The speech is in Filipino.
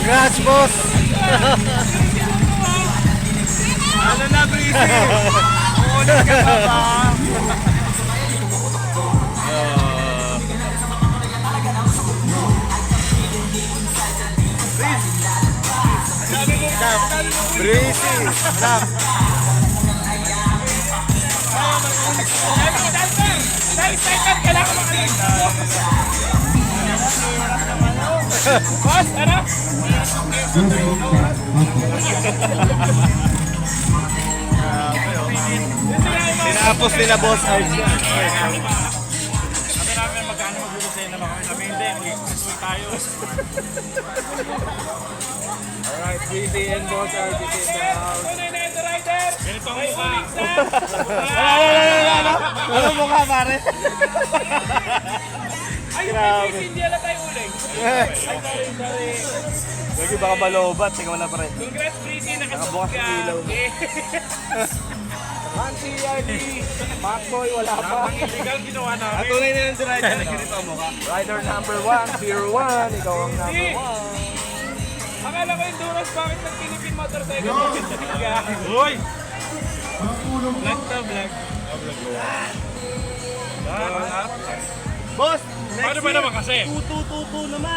Congrats, boss! Ano na, Breezy? Uunod ka pa ba? Breezy! Stop! Boss, ano? Tinapos nila, boss Arj. Sabi namin magkano magbibigay naman kami. Sabi hindi, mag-express tayo. Alright, Breezy and boss Arj in the house. Ganito ang mukha. Ano mukha, pare? Ay, Grabe. hindi alam tayo uling. Lagi baka malobat, tingnan mo na, pre. Congrats, Breezy. Nakabukas Nakasuot ang ka. ilaw mo. Fancy RD, Macboy, wala pa. Ang illegal ginawa namin. At tunay na yung rider, ganito ang mukha. Rider number 101, ikaw ang number 1. Akala ko yung Duros, bakit nag-Philippine Motorcycle? Uy! Vlog to vlog. Boss, Paano ba naman kasi? 2222 naman.